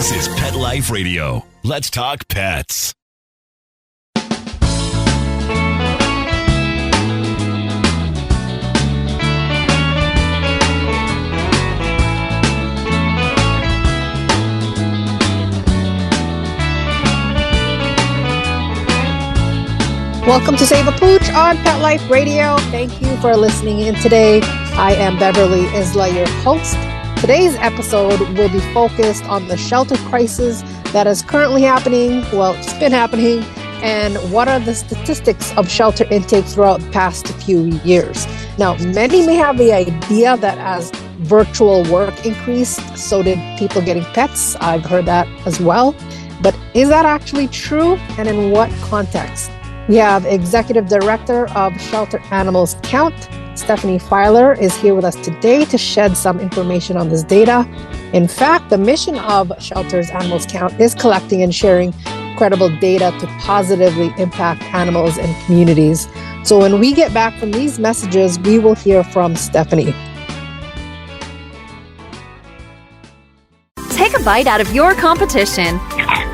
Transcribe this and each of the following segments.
This is Pet Life Radio. Let's talk pets. Welcome to Save a Pooch on Pet Life Radio. Thank you for listening in today. I am Beverly Isla, your host. Today's episode will be focused on the shelter crisis that is currently happening. Well, it's been happening. And what are the statistics of shelter intake throughout the past few years? Now, many may have the idea that as virtual work increased, so did people getting pets. I've heard that as well. But is that actually true? And in what context? We have Executive Director of Shelter Animals Count, Stephanie Filer, is here with us today to shed some information on this data. In fact, the mission of Shelter's Animals Count is collecting and sharing credible data to positively impact animals and communities. So when we get back from these messages, we will hear from Stephanie. Take a bite out of your competition.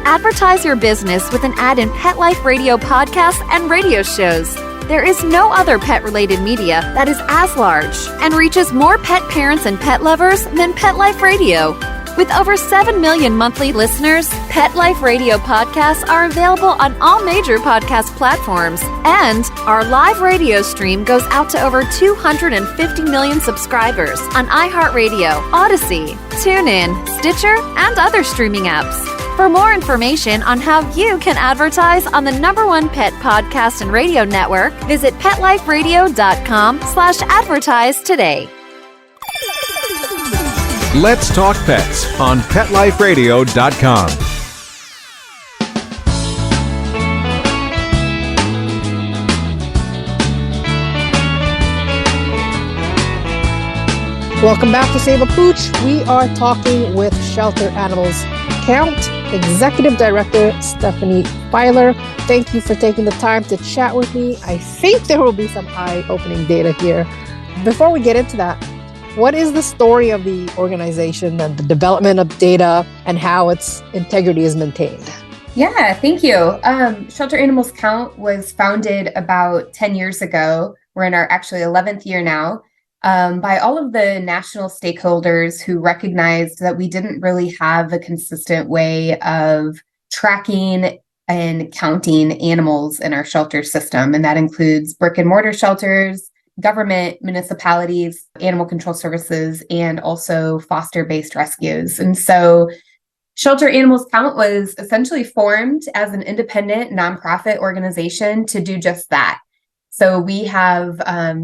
Advertise your business with an ad in Pet Life Radio podcasts and radio shows. There is no other pet-related media that is as large and reaches more pet parents and pet lovers than Pet Life Radio. With over 7 million monthly listeners, Pet Life Radio podcasts are available on all major podcast platforms, and our live radio stream goes out to over 250 million subscribers on iHeartRadio, Odyssey, TuneIn, Stitcher, and other streaming apps. For more information on how you can advertise on the #1 pet podcast and radio network, visit PetLifeRadio.com/advertise today. Let's talk pets on PetLifeRadio.com. Welcome back to Save a Pooch. We are talking with Shelter Animals Count, Executive Director Stephanie Filer. Thank you for taking the time to chat with me. I think there will be some eye-opening data here. Before we get into that, what is the story of the organization and the development of data and how its integrity is maintained? Yeah, thank you. Shelter Animals Count was founded about 10 years ago. We're in our actually 11th year now. By all of the national stakeholders who recognized that we didn't really have a consistent way of tracking and counting animals in our shelter system. And that includes brick and mortar shelters, government, municipalities, animal control services, and also foster-based rescues. And so Shelter Animals Count was essentially formed as an independent nonprofit organization to do just that. So we have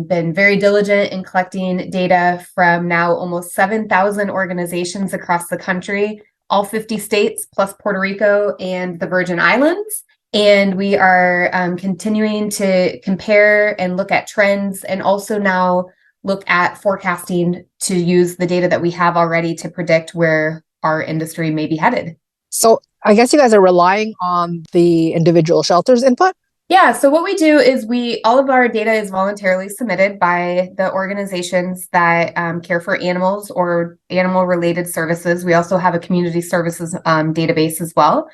been very diligent in collecting data from now almost 7,000 organizations across the country, all 50 states, plus Puerto Rico and the Virgin Islands. And we are continuing to compare and look at trends, and also now look at forecasting to use the data that we have already to predict where our industry may be headed. So I guess you guys are relying on the individual shelters' input? Yeah, so what we do is all of our data is voluntarily submitted by the organizations that care for animals or animal-related services. We also have a community services database as well.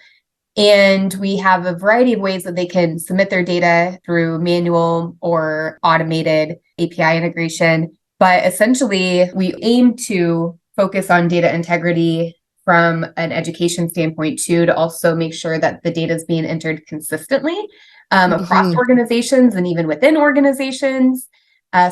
And we have a variety of ways that they can submit their data through manual or automated API integration. But essentially, we aim to focus on data integrity from an education standpoint too, to also make sure that the data is being entered consistently across organizations and even within organizations,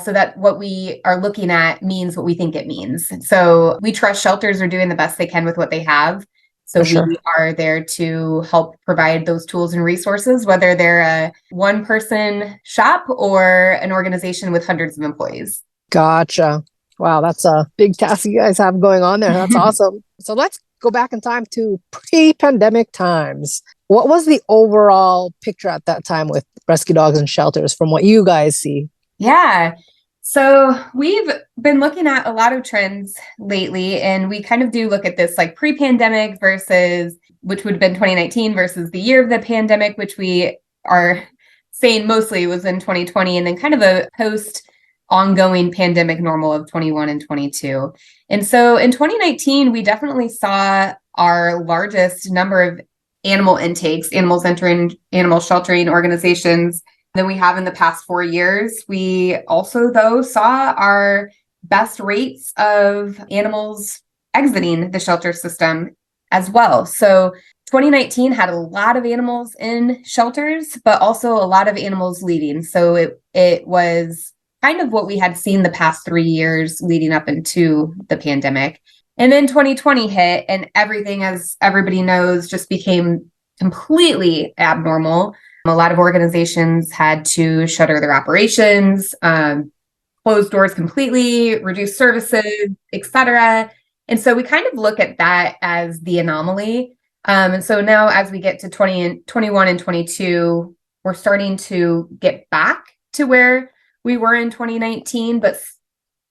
so that what we are looking at means what we think it means. So we trust shelters are doing the best they can with what they have. So we are there to help provide those tools and resources, whether they're a one-person shop or an organization with hundreds of employees. Gotcha. Wow, that's a big task you guys have going on there. That's awesome. So let's go back in time to pre-pandemic times. What was the overall picture at that time with rescue dogs and shelters from what you guys see? Yeah. So we've been looking at a lot of trends lately, and we kind of do look at this like pre-pandemic versus, which would have been 2019 versus the year of the pandemic, which we are saying mostly was in 2020, and then kind of a post ongoing pandemic normal of 21 and 22. And so in 2019, we definitely saw our largest number of animal intakes, animals entering animal sheltering organizations than we have in the past 4 years. We also, though, saw our best rates of animals exiting the shelter system as well. So 2019 had a lot of animals in shelters, but also a lot of animals leaving. So it was kind of what we had seen the past 3 years leading up into the pandemic. And then 2020 hit, and everything, as everybody knows, just became completely abnormal. A lot of organizations had to shutter their operations, close doors completely, reduce services, etc. And so we kind of look at that as the anomaly. And so now as we get to 2021 and 22, we're starting to get back to where we were in 2019, but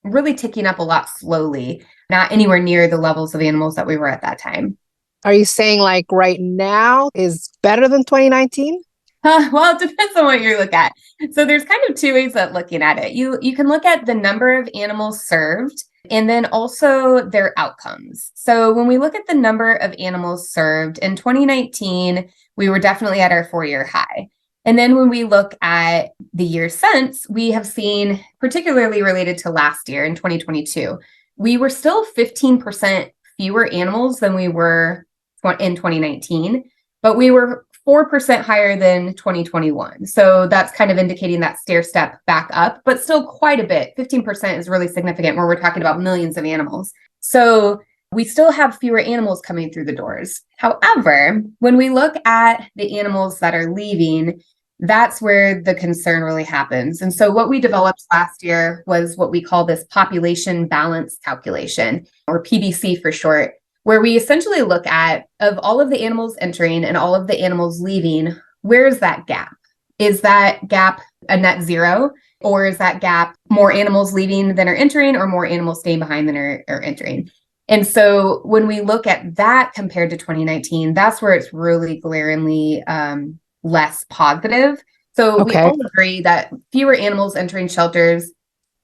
really ticking up a lot slowly, not anywhere near the levels of animals that we were at that time. Are you saying like right now is better than 2019? Well, it depends on what you look at. So there's kind of two ways of looking at it. You can look at the number of animals served and then also their outcomes. So when we look at the number of animals served in 2019, we were definitely at our 4-year high. And then when we look at the year since, we have seen, particularly related to last year in 2022, we were still 15% fewer animals than we were in 2019, but we were 4% higher than 2021. So that's kind of indicating that stair step back up, but still quite a bit. 15% is really significant where we're talking about millions of animals. So we still have fewer animals coming through the doors. However, when we look at the animals that are leaving, that's where the concern really happens. And so what we developed last year was what we call this population balance calculation, or PBC for short, where we essentially look at, of all of the animals entering and all of the animals leaving, where's that gap? Is that gap a net zero? Or is that gap more animals leaving than are entering, or more animals staying behind than are entering? And so when we look at that compared to 2019, that's where it's really glaringly less positive. So we all agree that fewer animals entering shelters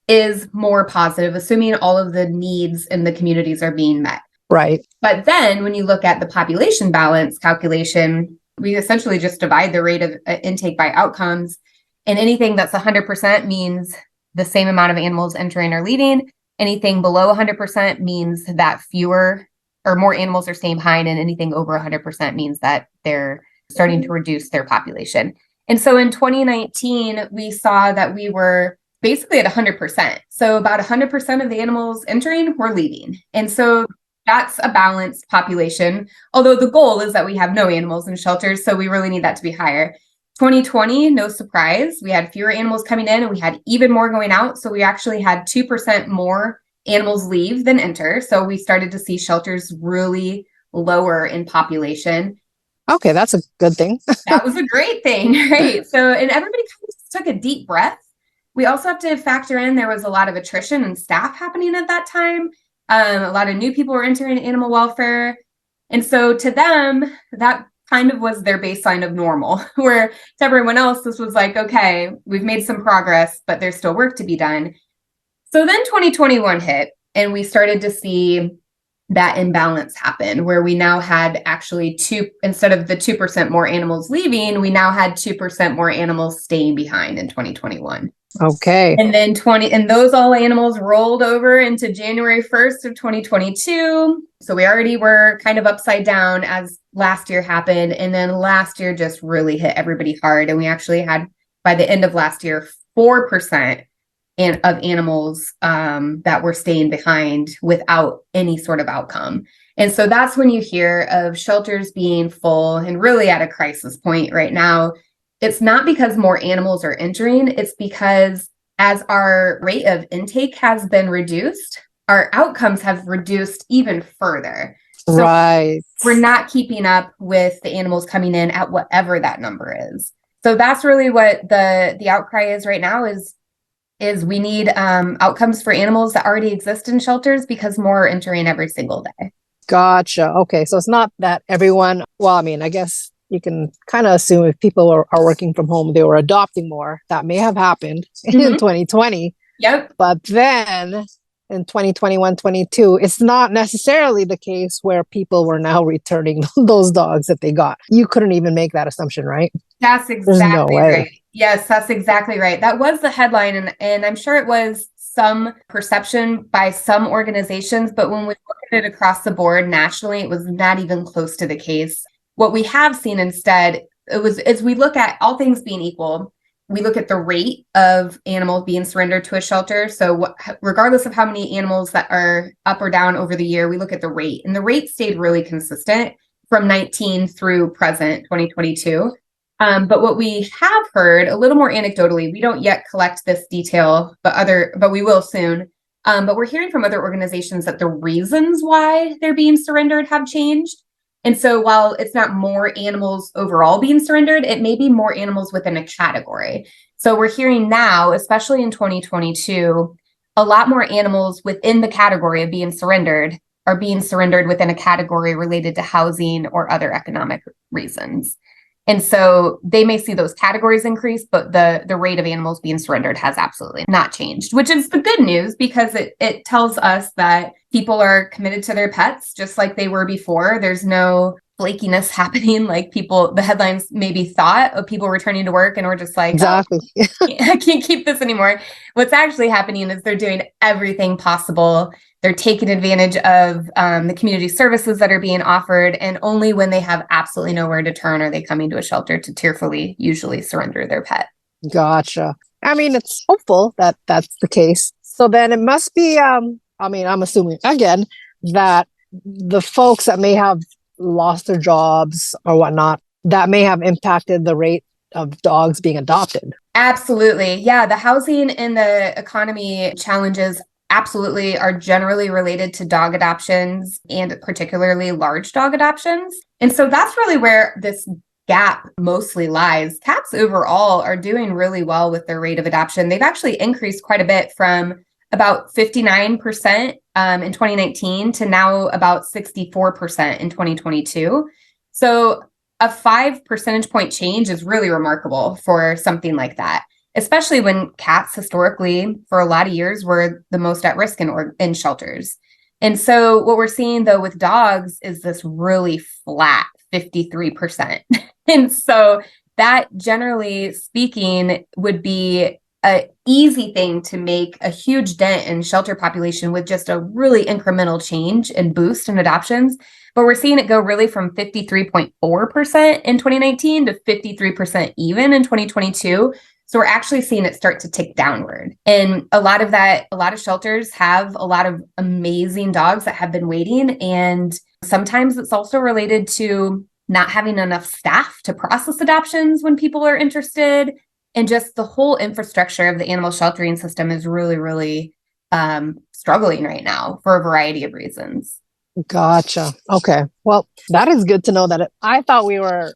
is more positive, assuming all of the needs in the communities are being met. Right. But then when you look at the population balance calculation, we essentially just divide the rate of intake by outcomes. And anything that's 100% means the same amount of animals entering or leaving. Anything below 100% means that fewer or more animals are staying behind. And anything over 100% means that they're starting to reduce their population. And so in 2019, we saw that we were basically at 100%. So about 100% of the animals entering were leaving. And so that's a balanced population, although the goal is that we have no animals in shelters, so we really need that to be higher. 2020, no surprise, we had fewer animals coming in and we had even more going out. So we actually had 2% more animals leave than enter. So we started to see shelters really lower in population. Okay, that's a good thing. That was a great thing, right? So, and everybody kind of took a deep breath. We also have to factor in there was a lot of attrition and staff happening at that time. A lot of new people were entering animal welfare. And so to them, that kind of was their baseline of normal, where to everyone else, this was like, okay, we've made some progress, but there's still work to be done. So then 2021 hit, and we started to see that imbalance happen, where we now had actually instead of the 2% more animals leaving, we now had 2% more animals staying behind in 2021. Okay. And then those all animals rolled over into January 1st of 2022. So we already were kind of upside down as last year happened. And then last year just really hit everybody hard. And we actually had, by the end of last year, 4% of animals that were staying behind without any sort of outcome. And so that's when you hear of shelters being full and really at a crisis point right now. It's not because more animals are entering, it's because as our rate of intake has been reduced, our outcomes have reduced even further. So right. We're not keeping up with the animals coming in at whatever that number is. So that's really what the outcry is right now is we need outcomes for animals that already exist in shelters because more are entering every single day. Gotcha. Okay. So it's not that everyone, well, I mean, I guess you can kind of assume if people are working from home, they were adopting more. That may have happened in 2020. Yep. But then in 2021, 22, it's not necessarily the case where people were now returning those dogs that they got. You couldn't even make that assumption, right? That's There's no exactly way. right. Yes, that's exactly right. That was the headline. And I'm sure it was some perception by some organizations, but when we look at it across the board nationally, it was not even close to the case. What we have seen instead, as we look at all things being equal, we look at the rate of animals being surrendered to a shelter. So regardless of how many animals that are up or down over the year, we look at the rate. And the rate stayed really consistent from 19 through present 2022. But what we have heard a little more anecdotally, we don't yet collect this detail, but we will soon. But we're hearing from other organizations that the reasons why they're being surrendered have changed. And so while it's not more animals overall being surrendered, it may be more animals within a category. So we're hearing now, especially in 2022, a lot more animals within the category of being surrendered are being surrendered within a category related to housing or other economic reasons. And so they may see those categories increase, but the rate of animals being surrendered has absolutely not changed, which is the good news because it tells us that people are committed to their pets just like they were before. There's no flakiness happening like the headlines maybe thought of people returning to work and we're just like, exactly. Oh, I can't keep this anymore. What's actually happening is they're doing everything possible. They're taking advantage of the community services that are being offered. And only when they have absolutely nowhere to turn are they coming to a shelter to tearfully usually surrender their pet. Gotcha. I mean, it's hopeful that that's the case. So then it must be, I'm assuming again that the folks that may have lost their jobs or whatnot, that may have impacted the rate of dogs being adopted. Absolutely. Yeah. The housing and the economy challenges absolutely are generally related to dog adoptions and particularly large dog adoptions. And so that's really where this gap mostly lies. Cats overall are doing really well with their rate of adoption. They've actually increased quite a bit from about 59% in 2019 to now about 64% in 2022. So a 5 percentage point change is really remarkable for something like that, especially when cats historically for a lot of years were the most at risk in shelters. And so what we're seeing though with dogs is this really flat 53%. And so that generally speaking would be an easy thing to make a huge dent in shelter population with just a really incremental change and boost in adoptions. But we're seeing it go really from 53.4% in 2019 to 53% even in 2022. So we're actually seeing it start to tick downward. And a lot of shelters have a lot of amazing dogs that have been waiting. And sometimes it's also related to not having enough staff to process adoptions when people are interested. And just the whole infrastructure of the animal sheltering system is really, really struggling right now for a variety of reasons. Gotcha. Okay. Well, that is good to know that I thought we were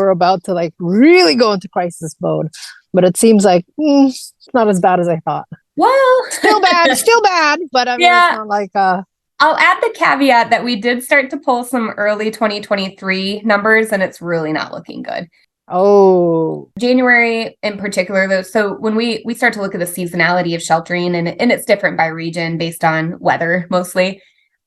about to like really go into crisis mode, but it seems like it's not as bad as I thought. Well, still bad, but I mean, yeah. It's not like I'll add the caveat that we did start to pull some early 2023 numbers and it's really not looking good. Oh, January in particular, though. So when we start to look at the seasonality of sheltering, and it's different by region based on weather mostly.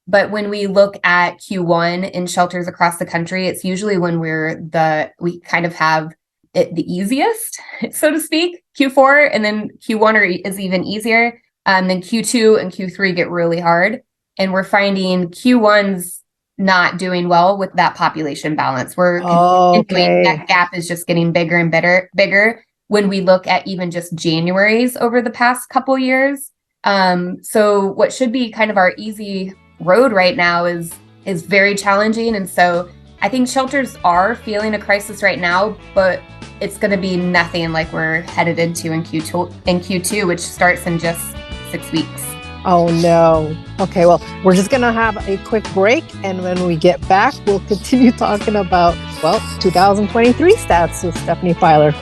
But when we look at Q1 in shelters across the country, it's usually when we kind of have it the easiest, so to speak. Q4 and then Q1 is even easier. Then Q2 and Q3 get really hard. And we're finding Q1's not doing well with that population balance. That gap is just getting bigger and bigger when we look at even just January's over the past couple years. So what should be kind of our easy road right now is very challenging. And so I think shelters are feeling a crisis right now, but it's going to be nothing like we're headed into in Q2, which starts in just 6 weeks. Oh, no. Okay, well, we're just going to have a quick break. And when we get back, we'll continue talking about, 2023 stats with Stephanie Filer.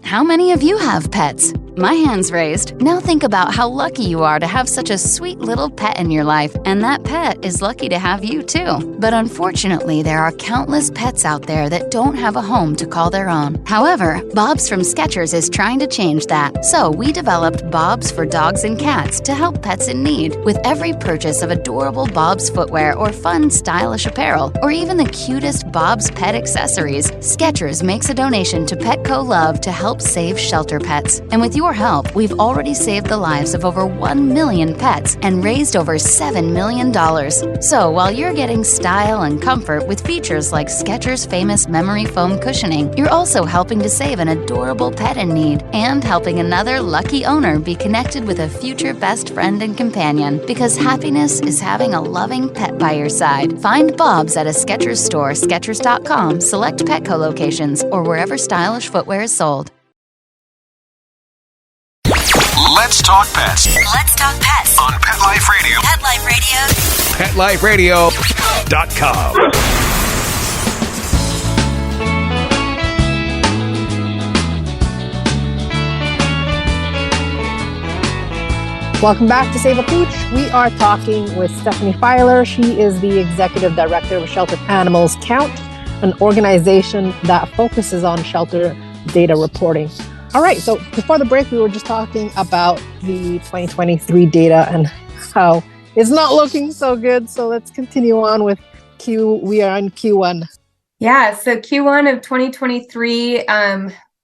How many of you have pets? My hand's raised. Now think about how lucky you are to have such a sweet little pet in your life, and that pet is lucky to have you too. But unfortunately, there are countless pets out there that don't have a home to call their own. However, Bob's from Skechers is trying to change that. So we developed Bob's for dogs and cats to help pets in need. With every purchase of adorable Bob's footwear or fun, stylish apparel, or even the cutest Bob's pet accessories, Skechers makes a donation to Petco Love to help save shelter pets. And with your help, we've already saved the lives of over 1 million pets and raised over $7 million. So while you're getting style and comfort with features like Skechers' famous memory foam cushioning, you're also helping to save an adorable pet in need and helping another lucky owner be connected with a future best friend and companion. Because happiness is having a loving pet by your side. Find Bob's at a Skechers store, Skechers.com, select Petco locations, or wherever stylish footwear is sold. Let's talk pets Let's talk pets on Pet Life Radio. Pet Life Radio. PetLifeRadio.com. Welcome back to Save a Pooch. We are talking with Stephanie Filer. She is the Executive Director of Shelter Animals Count, an organization that focuses on shelter data reporting. All right, so before the break, we were just talking about the 2023 data and how it's not looking so good. So let's continue on with we are on Q1. Yeah, so Q1 of 2023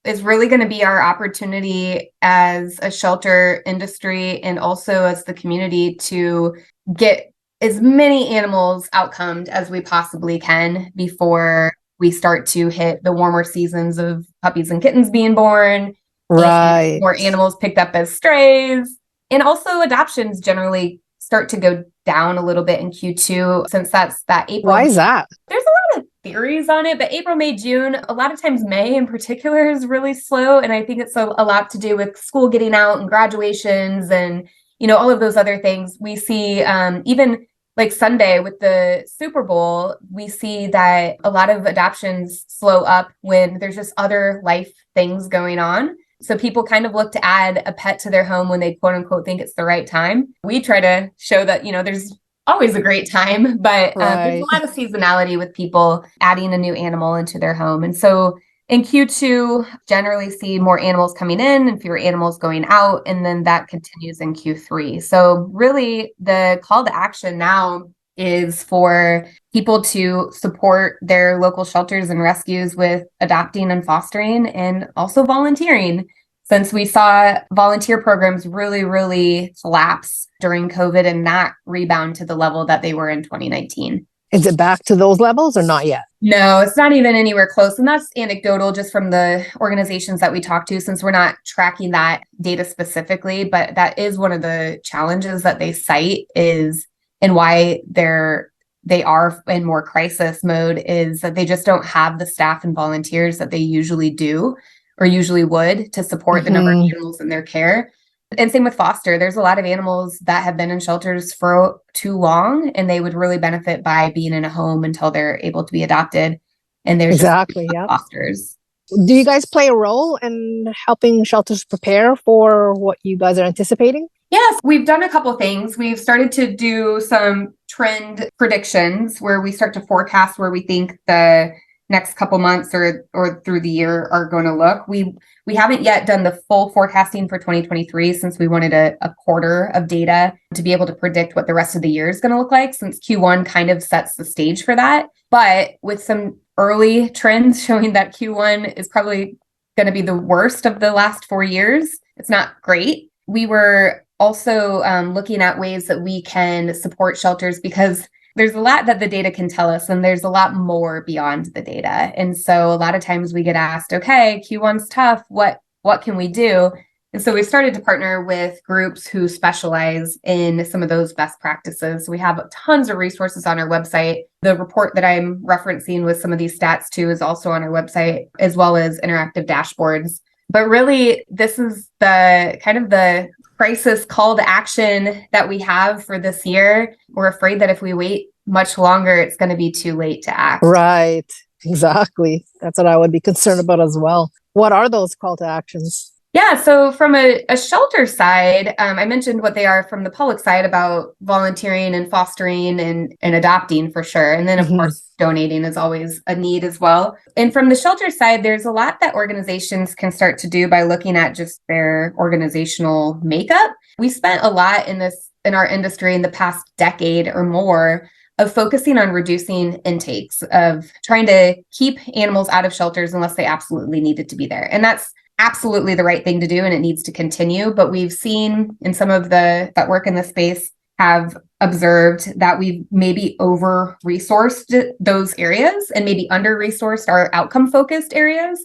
is really going to be our opportunity as a shelter industry and also as the community to get as many animals outcomed as we possibly can before we start to hit the warmer seasons of puppies and kittens being born. Right. More animals picked up as strays. And also adoptions generally start to go down a little bit in Q2 since that's that April. Why is that? There's a lot of theories on it, but April, May, June, a lot of times May in particular is really slow. And I think it's a lot to do with school getting out and graduations and, all of those other things. We see even like Sunday with the Super Bowl, we see that a lot of adoptions slow up when there's just other life things going on. So people kind of look to add a pet to their home when they quote unquote think it's the right time. We try to show that, there's always a great time, but there's a lot of seasonality with people adding a new animal into their home. And so in Q2, generally see more animals coming in and fewer animals going out. And then that continues in Q3. So really the call to action now is for people to support their local shelters and rescues with adopting and fostering and also volunteering. Since we saw volunteer programs really, really collapse during COVID and not rebound to the level that they were in 2019. Is it back to those levels or not yet? No, it's not even anywhere close. And that's anecdotal just from the organizations that we talk to, since we're not tracking that data specifically. But that is one of the challenges that they cite is, and why they are in more crisis mode, is that they just don't have the staff and volunteers that they usually do or usually would to support the number of animals in their care. And same with foster. There's a lot of animals that have been in shelters for too long, and they would really benefit by being in a home until they're able to be adopted. And there's exactly fosters. Do you guys play a role in helping shelters prepare for what you guys are anticipating? Yes, we've done a couple things. We've started to do some trend predictions where we start to forecast where we think the next couple months or through the year are going to look. We haven't yet done the full forecasting for 2023 since we wanted a quarter of data to be able to predict what the rest of the year is going to look like, since Q1 kind of sets the stage for that. But with some early trends showing that Q1 is probably going to be the worst of the last 4 years, it's not great. We were also looking at ways that we can support shelters, because there's a lot that the data can tell us, and there's a lot more beyond the data. And so a lot of times we get asked, okay, Q1's tough. What can we do? And so we started to partner with groups who specialize in some of those best practices. We have tons of resources on our website. The report that I'm referencing with some of these stats too is also on our website, as well as interactive dashboards. But really, this is the kind of the crisis call to action that we have for this year. We're afraid that if we wait much longer, it's going to be too late to act. Right. Exactly. That's what I would be concerned about as well. What are those call to actions? Yeah, so from a shelter side, I mentioned what they are from the public side about volunteering and fostering and adopting for sure. And then, of Mhm. course, donating is always a need as well. And from the shelter side, there's a lot that organizations can start to do by looking at just their organizational makeup. We spent a lot in our industry in the past decade or more of focusing on reducing intakes, of trying to keep animals out of shelters unless they absolutely needed to be there. And that's absolutely the right thing to do, and it needs to continue. But we've seen in some of that work in the space have observed that we've maybe over resourced those areas and maybe under resourced our outcome focused areas.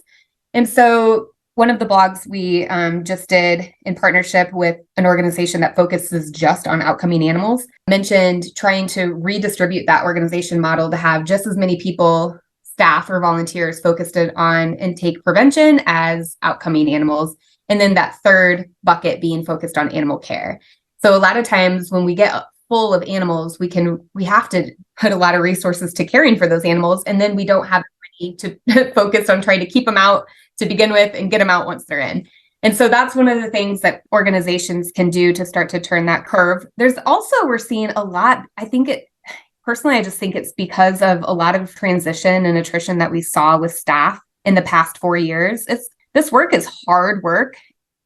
And so one of the blogs we just did in partnership with an organization that focuses just on outcoming animals mentioned trying to redistribute that organization model to have just as many people, staff or volunteers, focused on intake prevention as outcoming animals. And then that third bucket being focused on animal care. So a lot of times when we get full of animals, we have to put a lot of resources to caring for those animals. And then we don't have money to focus on trying to keep them out to begin with and get them out once they're in. And so that's one of the things that organizations can do to start to turn that curve. There's also, we're seeing a lot, personally, I just think it's because of a lot of transition and attrition that we saw with staff in the past 4 years. This work is hard work.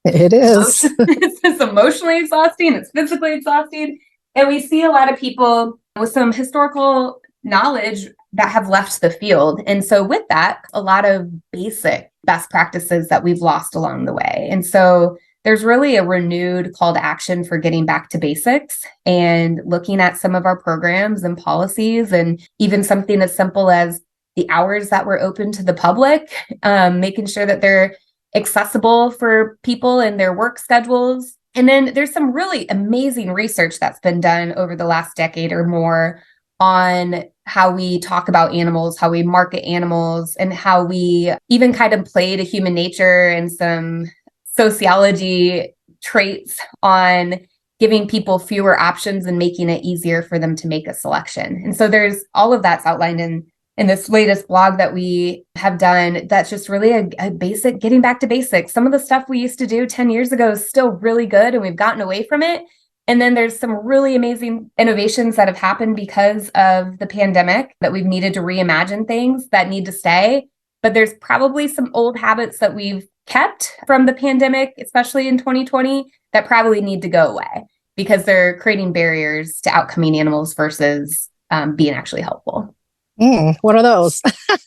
It is. It's emotionally exhausting. It's physically exhausting. And we see a lot of people with some historical knowledge that have left the field. And so with that, a lot of basic best practices that we've lost along the way. And so there's really a renewed call to action for getting back to basics and looking at some of our programs and policies, and even something as simple as the hours that we're open to the public, making sure that they're accessible for people in their work schedules. And then there's some really amazing research that's been done over the last decade or more on how we talk about animals, how we market animals, and how we even kind of play to human nature and some sociology traits on giving people fewer options and making it easier for them to make a selection. And so there's all of that's outlined in this latest blog that we have done. That's just really a basic, getting back to basics. Some of the stuff we used to do 10 years ago is still really good, and we've gotten away from it. And then there's some really amazing innovations that have happened because of the pandemic that we've needed to reimagine things that need to stay. But there's probably some old habits that we've kept from the pandemic, especially in 2020, that probably need to go away because they're creating barriers to outcoming animals versus being actually helpful. What are those?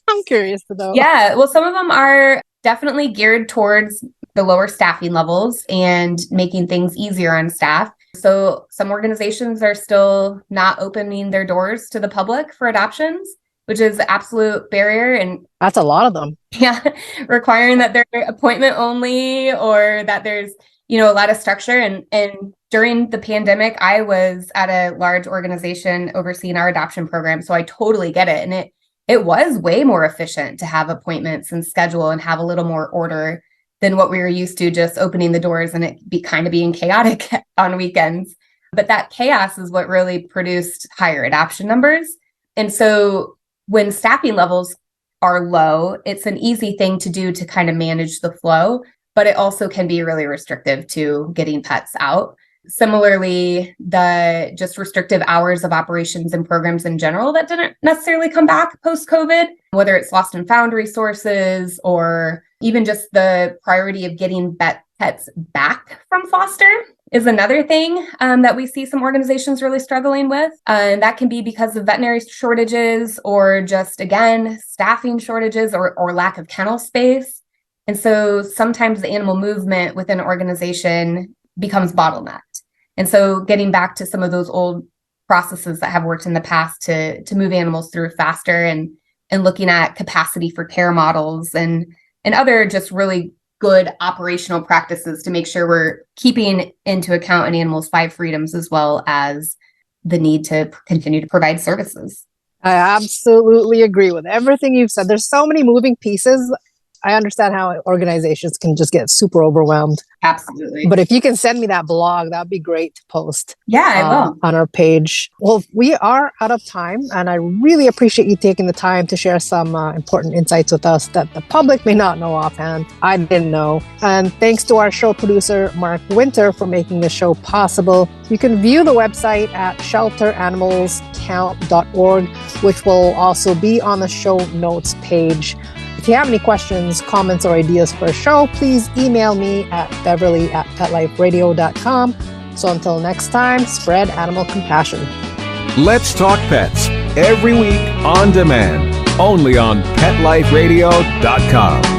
I'm curious to know. Yeah, well, some of them are definitely geared towards the lower staffing levels and making things easier on staff. So some organizations are still not opening their doors to the public for adoptions, which is an absolute barrier. And That's a lot of them. yeah, requiring that they're appointment only, or that there's, a lot of structure. And during the pandemic, I was at a large organization overseeing our adoption program. So I totally get it. And it was way more efficient to have appointments and schedule and have a little more order than what we were used to, just opening the doors and it kind of being chaotic on weekends. But that chaos is what really produced higher adoption numbers. And so when staffing levels are low, it's an easy thing to do to kind of manage the flow, but it also can be really restrictive to getting pets out. Similarly, the just restrictive hours of operations and programs in general that didn't necessarily come back post-COVID, whether it's lost and found resources or even just the priority of getting pets back from foster is another thing that we see some organizations really struggling with. And that can be because of veterinary shortages or just, again, staffing shortages or lack of kennel space. And so sometimes the animal movement within an organization becomes bottlenecked. And so getting back to some of those old processes that have worked in the past to move animals through faster and looking at capacity for care models and other just really good operational practices to make sure we're keeping into account an animal's 5 freedoms as well as the need to continue to provide services. I absolutely agree with everything you've said. There's so many moving pieces. I understand how organizations can just get super overwhelmed. Absolutely. But if you can send me that blog, that'd be great to post. Yeah, I will. On our page. Well, we are out of time, and I really appreciate you taking the time to share some important insights with us that the public may not know offhand. I didn't know. And thanks to our show producer, Mark Winter, for making the show possible. You can view the website at shelteranimalscount.org, which will also be on the show notes page. If you have any questions, comments, or ideas for a show, please email me at beverly@petliferadio.com. So until next time, spread animal compassion. Let's Talk Pets, every week on demand, only on PetLifeRadio.com.